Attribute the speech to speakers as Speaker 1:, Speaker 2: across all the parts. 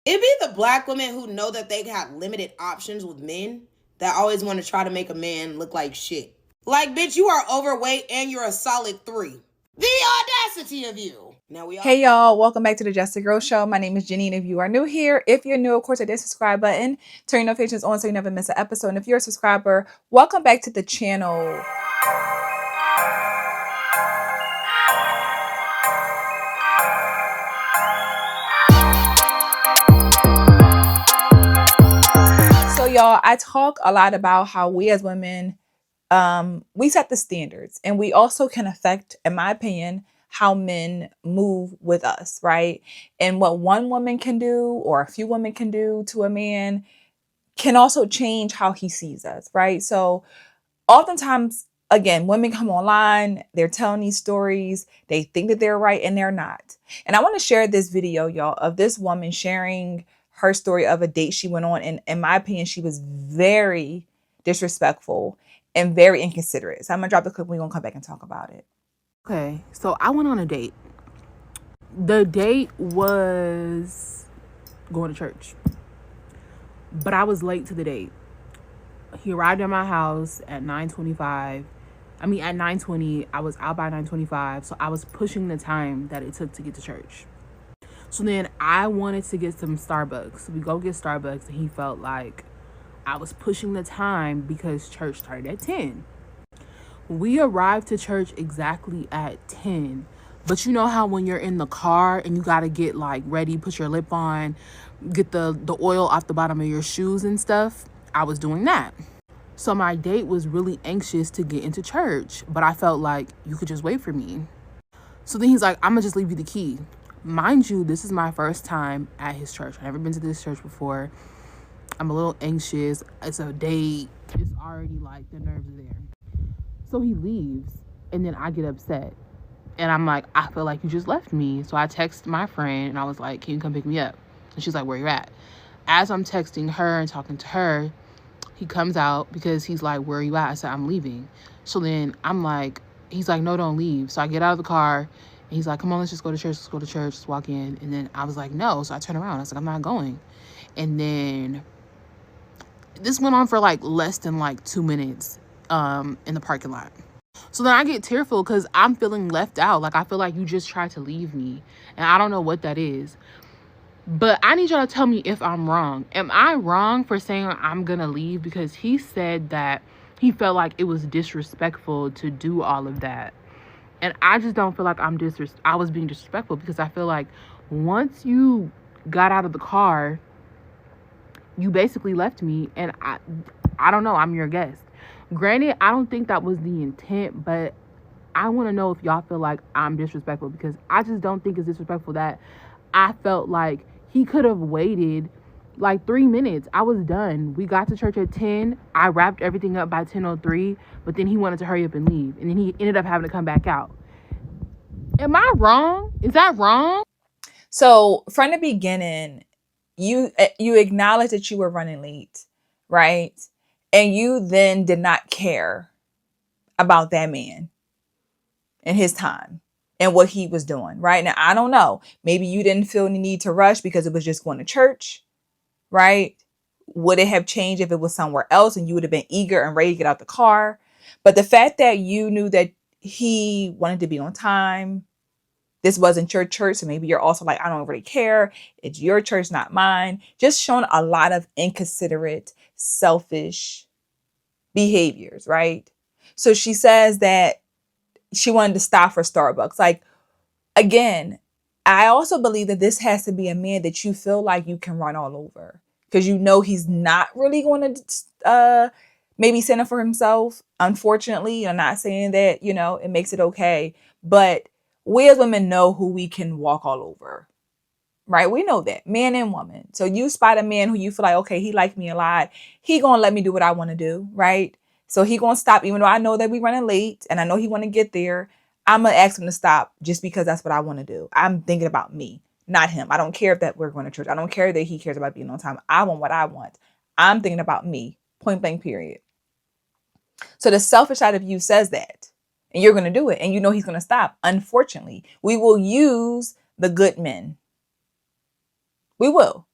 Speaker 1: It be the black women who know that they got limited options with men that always want to try to make a man look like shit. Like, bitch, you are overweight and you're a solid 3. The audacity of you. Now we all.
Speaker 2: Hey y'all, welcome back to the Just a Girl Show. My name is Jenny, and if you are new here, if you're new, of course, hit that subscribe button, turn your notifications on so you never miss an episode. And if you're a subscriber, welcome back to the channel. So y'all, I talk a lot about how we as women, we set the standards, and we also can affect, in my opinion, how men move with us, right? And what one woman can do or a few women can do to a man can also change how he sees us, right? So oftentimes, again, women come online, they're telling these stories, they think that they're right and they're not. And I want to share this video, y'all, of this woman sharing her story of a date she went on. And in my opinion, she was very disrespectful and very inconsiderate. So I'm gonna drop the clip. We're gonna come back and talk about it.
Speaker 3: Okay, so I went on a date. The date was going to church, but I was late to the date. He arrived at my house at 9:25. At 9:20. I was out by 9:25, so I was pushing the time that it took to get to church. So then I wanted to get some Starbucks. We go get Starbucks, and he felt like I was pushing the time because church started at 10. We arrived to church exactly at 10. But you know how when you're in the car and you got to get like ready, put your lip on, get the oil off the bottom of your shoes and stuff? I was doing that. So my date was really anxious to get into church, but I felt like you could just wait for me. So then he's like, I'm gonna just leave you the key. Mind you, this is my first time at his church. I've never been to this church before. I'm a little anxious. It's a date. It's already like the nerves are there. So he leaves, and then I get upset. And I'm like, I feel like you just left me. So I text my friend, and I was like, can you come pick me up? And she's like, where you at? As I'm texting her and talking to her, he comes out because he's like, where are you at? I said, I'm leaving. So then I'm like, he's like, no, don't leave. So I get out of the car, and he's like, come on, let's just go to church. Let's go to church. Let's walk in. And then I was like, no. So I turn around. I was like, I'm not going. And then this went on for like less than like 2 minutes in the parking lot. So then I get tearful because I'm feeling left out. Like, I feel like you just tried to leave me. And I don't know what that is. But I need y'all to tell me if I'm wrong. Am I wrong for saying I'm going to leave? Because he said that he felt like it was disrespectful to do all of that. And I just don't feel like I was being disrespectful, because I feel like once you got out of the car, you basically left me. And I don't know. I'm your guest. Granted, I don't think that was the intent, but I want to know if y'all feel like I'm disrespectful, because I just don't think it's disrespectful that I felt like he could have waited like 3 minutes. I was done. We got to church at 10. I wrapped everything up by 10:03, but then he wanted to hurry up and leave. And then he ended up having to come back out. Am I wrong? Is that wrong?
Speaker 2: So from the beginning, you acknowledged that you were running late, right? And you then did not care about that man and his time and what he was doing, right? Now, I don't know. Maybe you didn't feel the need to rush because it was just going to church, right? Would it have changed if it was somewhere else and you would have been eager and ready to get out the car? But the fact that you knew that he wanted to be on time, this wasn't your church, so maybe you're also like, I don't really care. It's your church, not mine. Just showing a lot of inconsiderate, selfish behaviors, right? So she says that she wanted to stop for Starbucks. Like, again, I also believe that this has to be a man that you feel like you can run all over, because you know he's not really going to maybe stand up for himself. Unfortunately, I'm not saying that, it makes it okay, but we as women know who we can walk all over, right? We know that, man and woman. So you spot a man who you feel like, okay, he liked me a lot. He gonna let me do what I want to do, right? So he gonna stop, even though I know that we running late and I know he want to get there. I'm gonna ask him to stop just because that's what I want to do. I'm thinking about me, not him. I don't care if that we're going to church. I don't care that he cares about being on time. I want what I want. I'm thinking about me, point blank, period. So the selfish side of you says that, and you're going to do it, and you know he's going to stop. Unfortunately, we will use the good men. We will.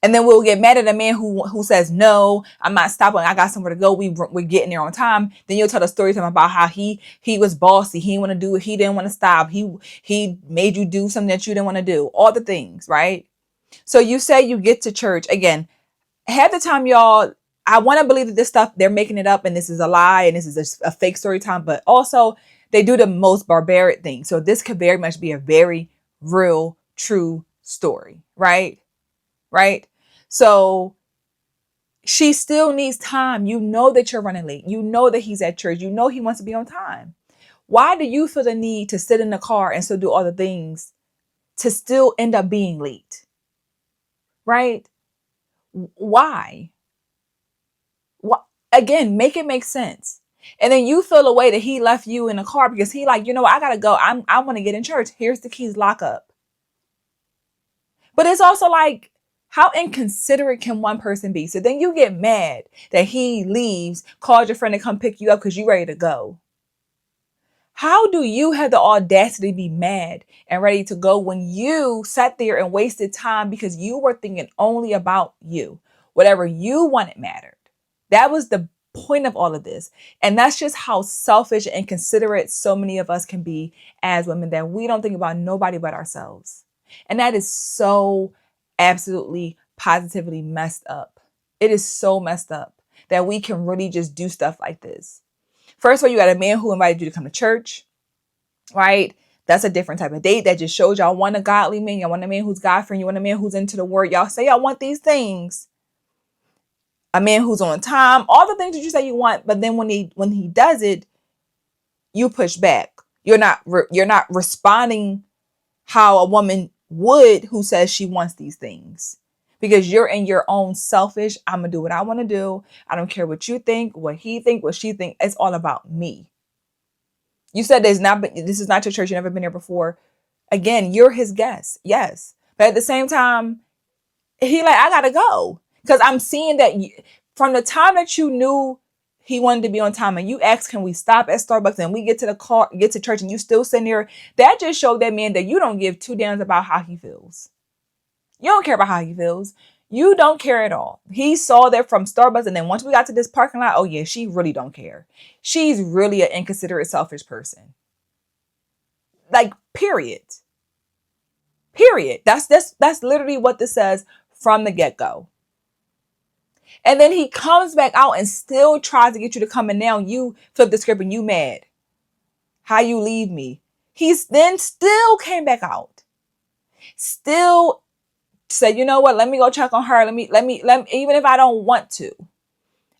Speaker 2: And then we'll get mad at a man who says, no, I'm not stopping. I got somewhere to go. We're getting there on time. Then you'll tell the story to him about how he was bossy. He didn't want to do it. He didn't want to stop. He made you do something that you didn't want to do. All the things, right? So you say you get to church. Again, half the time, y'all, I want to believe that this stuff, they're making it up and this is a lie and this is a fake story time. But also, they do the most barbaric thing. So this could very much be a very real, true story, right? Right? So she still needs time. You know that you're running late. You know that he's at church. You know he wants to be on time. Why do you feel the need to sit in the car and still do all the things to still end up being late? Right? Why? Again, make it make sense. And then you feel a way that he left you in the car because he like, you know what, I gotta go. I want to get in church. Here's the keys, lock up. But it's also like, how inconsiderate can one person be? So then you get mad that he leaves, calls your friend to come pick you up because you're ready to go. How do you have the audacity to be mad and ready to go when you sat there and wasted time because you were thinking only about you? Whatever you wanted mattered. That was the point of all of this. And that's just how selfish and inconsiderate so many of us can be as women, that we don't think about nobody but ourselves. And that is so absolutely positively messed up. It is so messed up that we can really just do stuff like this. First of all, you got a man who invited you to come to church, right? That's a different type of date. That just shows y'all want a godly man. Y'all want a man who's God-fearing. You want a man who's into the word. Y'all say y'all want these things. A man who's on time, all the things that you say you want, but then when he does it, you push back. You're not responding how a woman would who says she wants these things, because you're in your own selfish, I'm gonna do what I want to do. I don't care what you think, what he think, what she think. It's all about me. You said this is not your church. You've never been here before. Again, you're his guest, yes, but at the same time, he like, I gotta go. Because I'm seeing that from the time that you knew he wanted to be on time and you asked, can we stop at Starbucks, and we get to the car, get to church, and you still sitting there, that just showed that man that you don't give two damns about how he feels. You don't care about how he feels. You don't care at all. He saw that from Starbucks, and then once we got to this parking lot, oh yeah, she really don't care. She's really an inconsiderate, selfish person. Like, period. Period. That's literally what this says from the get-go. And then he comes back out and still tries to get you to come, and now you flip the script and you mad. How you leave me? He's then still came back out. Still said, you know what? Let me go check on her. Let me, even if I don't want to,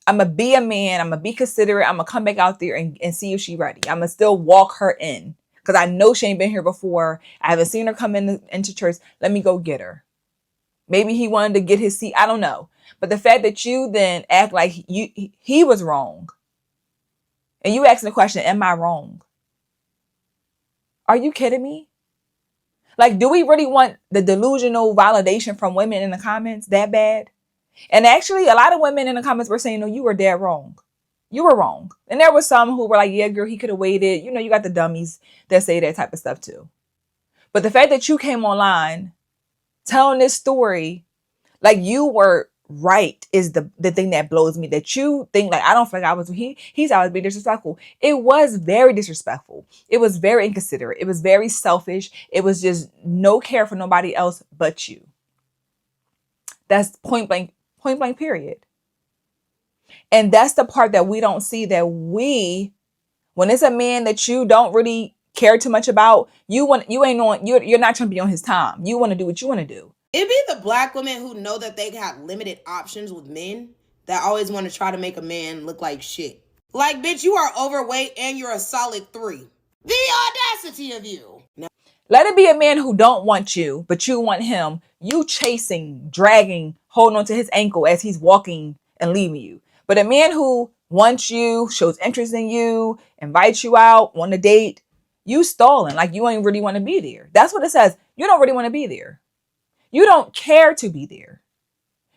Speaker 2: I'm going to be a man. I'm going to be considerate. I'm going to come back out there and see if she's ready. I'm going to still walk her in because I know she ain't been here before. I haven't seen her come into church. Let me go get her. Maybe he wanted to get his seat. I don't know. But the fact that you then act like he was wrong, and you asking the question, am I wrong? Are you kidding me? Like, do we really want the delusional validation from women in the comments that bad? And actually, a lot of women in the comments were saying, no, you were dead wrong. You were wrong. And there was some who were like, yeah, girl, he could have waited. You know, you got the dummies that say that type of stuff too. But the fact that you came online telling this story like you were right is the thing that blows me. That you think like, I don't feel like I was, he's always being disrespectful. It was very disrespectful. It was very inconsiderate. It was very selfish. It was just no care for nobody else but you. That's point blank period. And that's the part that we don't see, that when it's a man that you don't really care too much about, you're not trying to be on his time. You want to do what you want to do.
Speaker 1: It be the black women who know that they got limited options with men that always want to try to make a man look like shit. Like, bitch, you are overweight and you're a solid 3. The audacity of you. Now,
Speaker 2: let it be a man who don't want you, but you want him. You chasing, dragging, holding on to his ankle as he's walking and leaving you. But a man who wants you, shows interest in you, invites you out on a date, you stalling like you ain't really want to be there. That's what it says. You don't really want to be there. You don't care to be there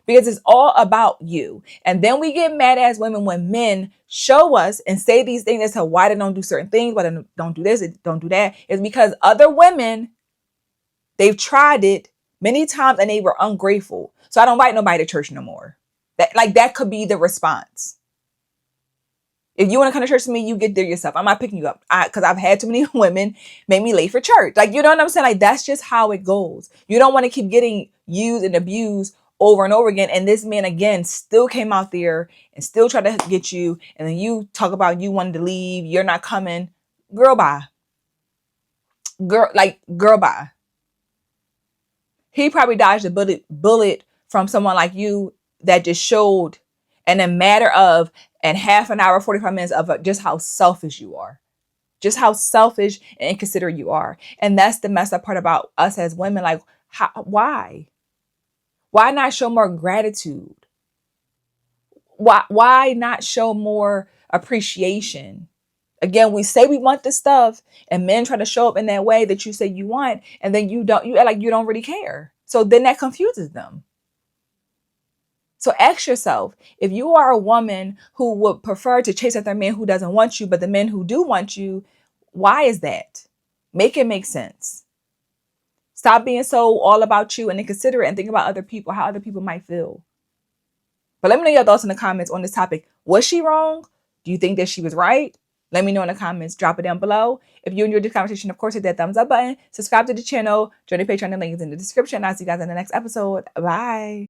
Speaker 2: because it's all about you. And then we get mad as women when men show us and say these things as to why they don't do certain things, why they don't do this, don't do that. It's because other women, they've tried it, many times, and they were ungrateful. So I don't invite nobody to church no more. That could be the response. If you want to come to church with me, you get there yourself. I'm not picking you up. Because I've had too many women make me late for church. Like, you know what I'm saying? Like, that's just how it goes. You don't want to keep getting used and abused over and over again. And this man, again, still came out there and still tried to get you. And then you talk about you wanted to leave. You're not coming. Girl, bye. Girl, bye. He probably dodged a bullet from someone like you that just showed in a matter of and half an hour, 45 minutes of just how selfish you are. Just how selfish and inconsiderate you are. And that's the messed up part about us as women. Like, why? Why not show more gratitude? Why not show more appreciation? Again, we say we want this stuff, and men try to show up in that way that you say you want, and then you act like you don't really care. So then that confuses them. So ask yourself, if you are a woman who would prefer to chase after a man who doesn't want you, but the men who do want you, why is that? Make it make sense. Stop being so all about you and inconsiderate and think about other people, how other people might feel. But let me know your thoughts in the comments on this topic. Was she wrong? Do you think that she was right? Let me know in the comments. Drop it down below. If you enjoyed this conversation, of course, hit that thumbs up button. Subscribe to the channel. Join the Patreon. The link is in the description. I'll see you guys in the next episode. Bye.